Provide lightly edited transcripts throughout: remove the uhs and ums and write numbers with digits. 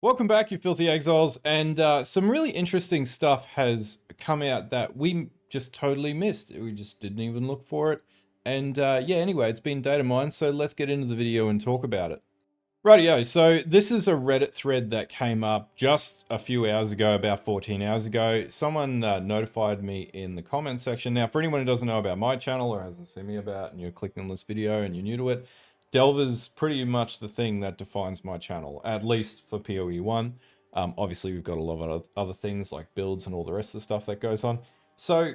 Welcome back, you filthy exiles, and some really interesting stuff has come out that we just totally missed. We just didn't even look for it. And yeah, anyway, it's been data mined, so let's get into the video and talk about it. Rightio, so this is a Reddit thread that came up just a few hours ago, about 14 hours ago. Someone notified me in the comment section. Now, for anyone who doesn't know about my channel or hasn't seen me about, and you're clicking on this video and you're new to it, Delver's pretty much the thing that defines my channel, at least for PoE1. Obviously, we've got a lot of other things like builds and all the rest of the stuff that goes on. So,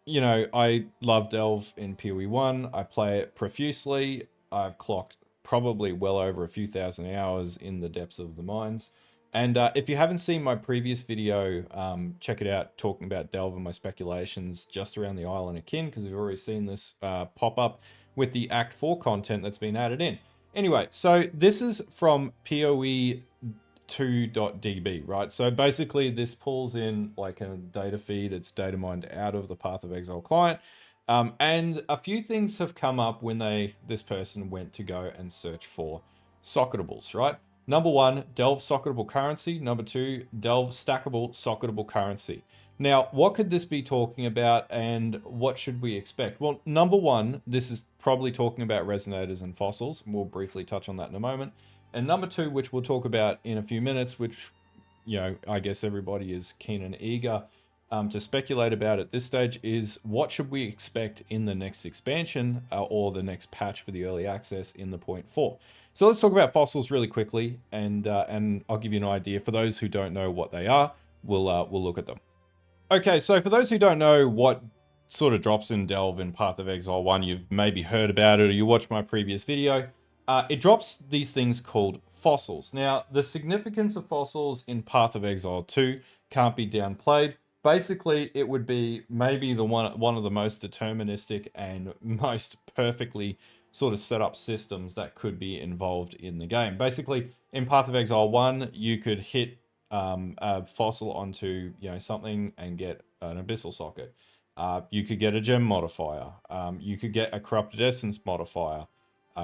you know, I love Delve in PoE1. I play it profusely. I've clocked probably well over a few thousand hours in the depths of the mines. And if you haven't seen my previous video, check it out, talking about Delve and my speculations just around the Island of Kin, because we've already seen this pop up with the Act 4 content that's been added in. Anyway, so this is from PoE 2.db, right? So basically this pulls in like a data feed. It's data mined out of the Path of Exile client. And a few things have come up when this person went to go and search for socketables, right? Number one, Delve socketable currency. Number two, Delve stackable socketable currency. Now, what could this be talking about and what should we expect? Well, number one, this is probably talking about resonators and fossils. We'll briefly touch on that in a moment. And number two, which we'll talk about in a few minutes, which, you know, I guess everybody is keen and eager to speculate about at this stage, is what should we expect in the next expansion or the next patch for the early access in the 0.4. So let's talk about fossils really quickly, and I'll give you an idea. For those who don't know what they are, we'll look at them. Okay, so for those who don't know what sort of drops in Delve in Path of Exile 1, you've maybe heard about it or you watched my previous video. It drops these things called fossils. Now, the significance of fossils in Path of Exile 2 can't be downplayed. Basically, it would be maybe the one of the most deterministic and most perfectly sort of set up systems that could be involved in the game. Basically, in Path of Exile 1, you could hit a fossil onto something and get an abyssal socket. You could get a gem modifier. You could get a corrupted essence modifier.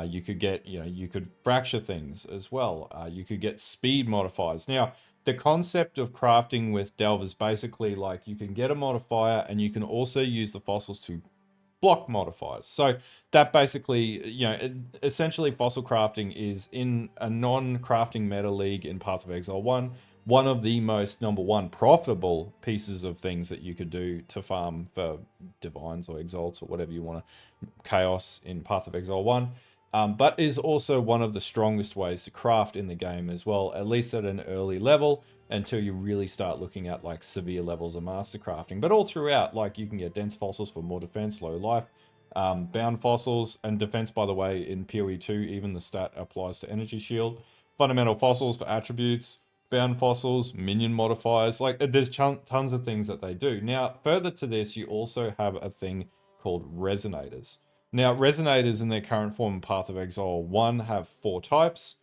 You could get, you could fracture things as well. You could get speed modifiers. Now, the concept of crafting with Delve is basically like you can get a modifier and you can also use the fossils to block modifiers. So that basically, essentially fossil crafting is in a non-crafting meta league in Path of Exile 1, one of the most, number one, profitable pieces of things that you could do to farm for divines or exalts or whatever you want to, chaos in Path of Exile 1. But is also one of the strongest ways to craft in the game as well, at least at an early level, until you really start looking at like severe levels of master crafting. But all throughout, like you can get dense fossils for more defense, low life, bound fossils, and defense, by the way, in PoE 2, even the stat applies to energy shield. Fundamental fossils for attributes, bound fossils, minion modifiers, like there's tons of things that they do. Now, further to this, you also have a thing called resonators. Now, resonators in their current form in Path of Exile 1 have 4 types.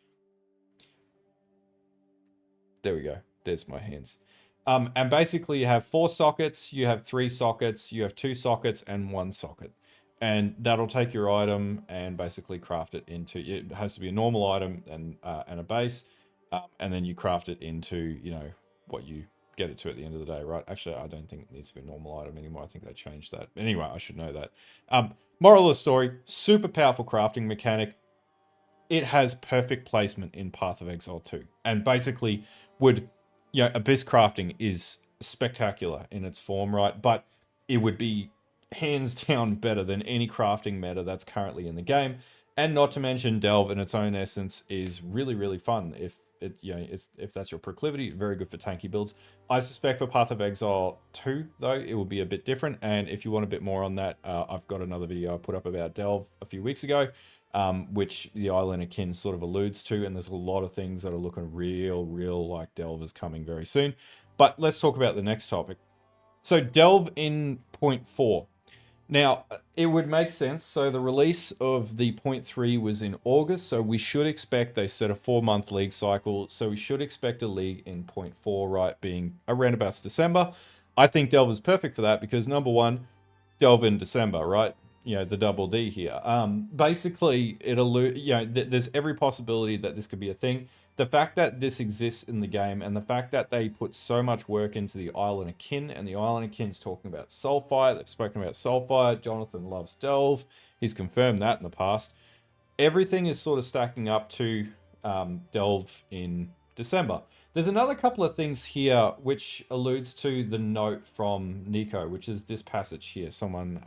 There we go. There's my hands. And basically you have 4 sockets, you have 3 sockets, you have 2 sockets and 1 socket. And that'll take your item and basically craft it into, it has to be a normal item and a base. And then you craft it into, what you get it to at the end of the day, right? Actually, I don't think it needs to be a normal item anymore. I think they changed that. Anyway, I should know that. Moral of the story, super powerful crafting mechanic. It has perfect placement in Path of Exile 2. And basically Abyss crafting is spectacular in its form, right? But it would be hands down better than any crafting meta that's currently in the game. And not to mention Delve in its own essence is really, really fun if if that's your proclivity. Very good for tanky builds. I suspect for Path of Exile 2, though, it will be a bit different. And if you want a bit more on that, I've got another video I put up about Delve a few weeks ago, which the Island of Kin sort of alludes to. And there's a lot of things that are looking real like Delve is coming very soon. But let's talk about the next topic. So Delve in 0.4. Now, it would make sense. So the release of the 0.3 was in August. So we should expect, they set a 4-month league cycle. So we should expect a league in 0.4, right, being around about December. I think Delve is perfect for that because number one, Delve in December, right? The double D here. Basically, there's every possibility that this could be a thing. the fact that this exists in the game and the fact that they put so much work into the Island of Kin, and the Island of Kin's talking about Sulfite, they've spoken about Sulfite, Jonathan loves Delve, he's confirmed that in the past. Everything is sort of stacking up to Delve in December. There's another couple of things here which alludes to the note from Nico, which is this passage here. Someone,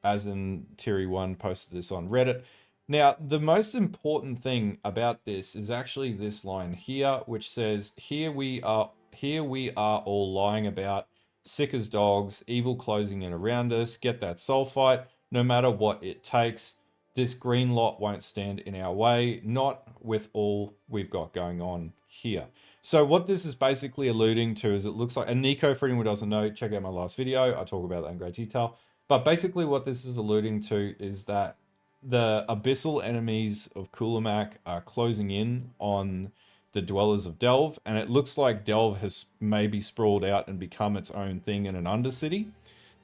as in Terry1 posted this on Reddit. Now, the most important thing about this is actually this line here, which says, here we are all lying about, sick as dogs, evil closing in around us, get that sulfite, no matter what it takes. This green lot won't stand in our way, not with all we've got going on here. So what this is basically alluding to is it looks like, and Nico, for anyone who doesn't know, check out my last video, I talk about that in great detail. But basically what this is alluding to is that the abyssal enemies of Kulamak are closing in on the dwellers of Delve, and it looks like Delve has maybe sprawled out and become its own thing in an undercity.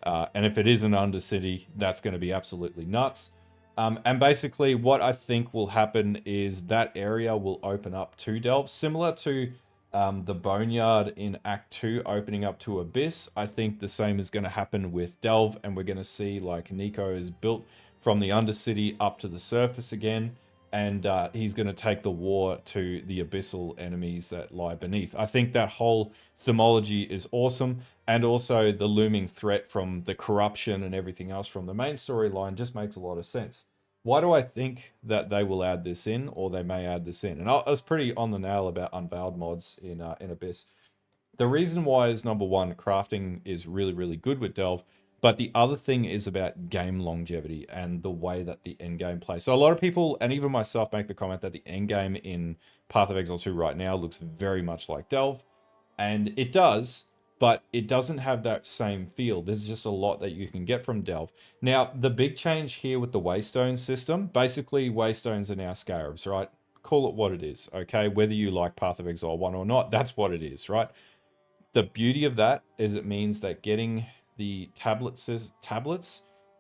And if it is an undercity, that's going to be absolutely nuts. And basically what I think will happen is that area will open up to Delve, similar to the Boneyard in Act 2 opening up to Abyss. I think the same is going to happen with Delve, and we're going to see like Nico is built from the Undercity up to the surface again, and he's going to take the war to the abyssal enemies that lie beneath. I think that whole themology is awesome, and also the looming threat from the corruption and everything else from the main storyline just makes a lot of sense. Why do I think that they will add this in, or they may add this in? And I was pretty on the nail about unveiled mods in Abyss. The reason why is, number one, crafting is really, really good with Delve. But the other thing is about game longevity and the way that the end game plays. So a lot of people, and even myself, make the comment that the end game in Path of Exile 2 right now looks very much like Delve. And it does, but it doesn't have that same feel. There's just a lot that you can get from Delve. Now, the big change here with the Waystone system, basically Waystones are now Scarabs, right? Call it what it is, okay? Whether you like Path of Exile 1 or not, that's what it is, right? The beauty of that is it means that getting the tablets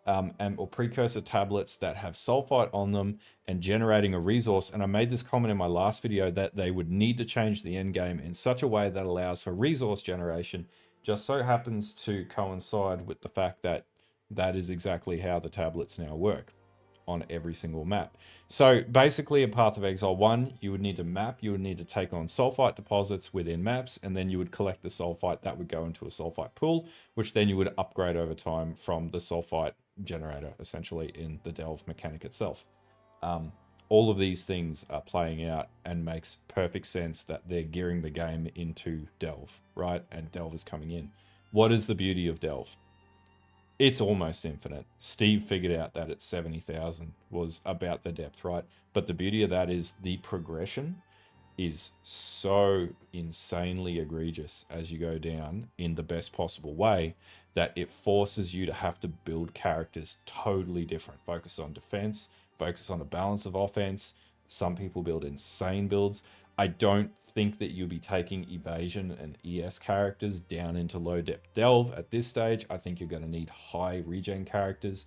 or precursor tablets that have sulfite on them and generating a resource, and I made this comment in my last video that they would need to change the end game in such a way that allows for resource generation, just so happens to coincide with the fact that that is exactly how the tablets now work on every single map. So basically in Path of Exile 1, you would need to map, you would need to take on sulfite deposits within maps, and then you would collect the sulfite that would go into a sulfite pool, which then you would upgrade over time from the sulfite generator, essentially in the Delve mechanic itself. All of these things are playing out and makes perfect sense that they're gearing the game into Delve, right? And Delve is coming in. What is the beauty of Delve? It's almost infinite. Steve figured out that at 70,000 was about the depth, right? But the beauty of that is the progression is so insanely egregious as you go down in the best possible way that it forces you to have to build characters totally different. Focus on defense, focus on a balance of offense. Some people build insane builds. I don't think that you'll be taking evasion and ES characters down into low depth Delve at this stage. I think you're going to need high regen characters.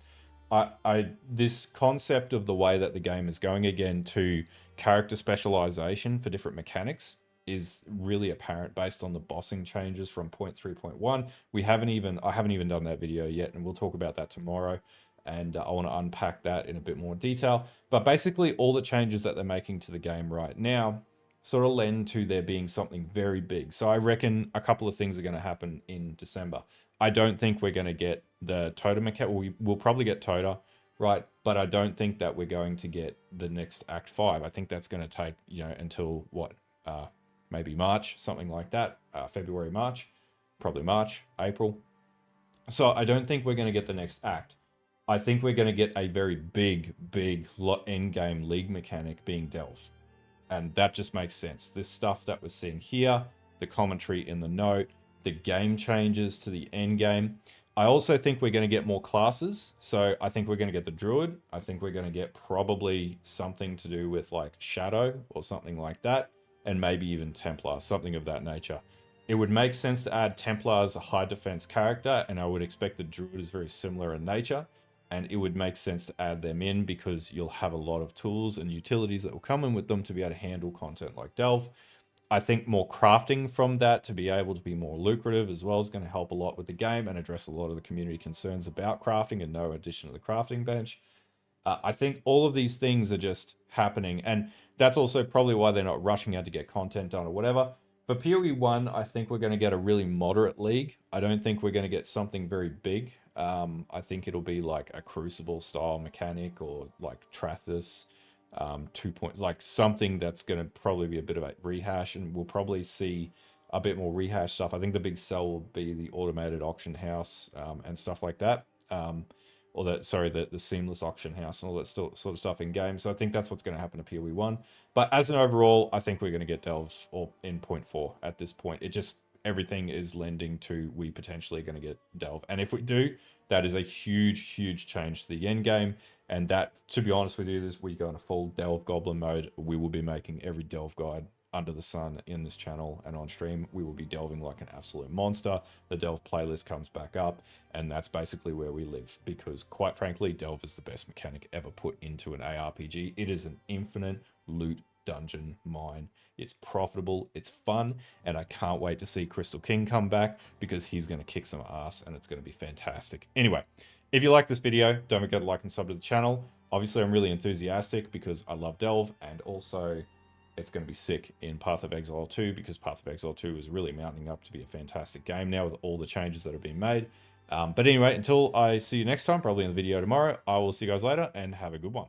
This concept of the way that the game is going again to character specialization for different mechanics is really apparent based on the bossing changes from 0.3.1. I haven't even done that video yet, and we'll talk about that tomorrow. And I want to unpack that in a bit more detail. But basically all the changes that they're making to the game right now sort of lend to there being something very big. So I reckon a couple of things are going to happen in December. I don't think we're going to get the Tota mechanic. We'll probably get Tota, right? But I don't think that we're going to get the next Act 5. I think that's going to take, until what? Maybe March, something like that. February, March. Probably March, April. So I don't think we're going to get the next act. I think we're going to get a very big end game league mechanic being Delve. And that just makes sense. This stuff that we're seeing here, the commentary in the note, the game changes to the end game. I also think we're going to get more classes. So I think we're going to get the Druid. I think we're going to get probably something to do with like Shadow or something like that. And maybe even Templar, something of that nature. It would make sense to add Templar as a high defense character, and I would expect the Druid is very similar in nature. and it would make sense to add them in because you'll have a lot of tools and utilities that will come in with them to be able to handle content like Delve. I think more crafting from that to be able to be more lucrative as well is going to help a lot with the game and address a lot of the community concerns about crafting and no addition to the crafting bench. I think all of these things are just happening, and that's also probably why they're not rushing out to get content done or whatever. For PoE 1, I think we're going to get a really moderate league. I don't think we're going to get something very big. I think it'll be like a Crucible style mechanic or like Trathus 2 point, like something that's going to probably be a bit of a rehash, and we'll probably see a bit more rehash stuff. I think the big sell will be the automated auction house and stuff like that. Or the seamless auction house and all that sort of stuff in game. So I think that's what's going to happen to PoE 1. But as an overall, I think we're going to get Delve or in point 4 at this point. It just, everything is lending to we potentially going to get Delve. And if we do, that is a huge, huge change to the end game. And that, to be honest with you, is we go into full Delve Goblin mode. We will be making every Delve guide under the sun in this channel and on stream. We will be delving like an absolute monster. The Delve playlist comes back up, and that's basically where we live, because quite frankly, Delve is the best mechanic ever put into an ARPG. It is an infinite loot dungeon mine. It's profitable, it's fun, and I can't wait to see Crystal King come back, because he's going to kick some ass and it's going to be fantastic. Anyway, if you like this video, don't forget to like and sub to the channel. Obviously, I'm really enthusiastic because I love Delve, and also it's going to be sick in Path of Exile 2, because Path of Exile 2 is really mounting up to be a fantastic game now with all the changes that have been made. But anyway, until I see you next time, probably in the video tomorrow, I will see you guys later and have a good one.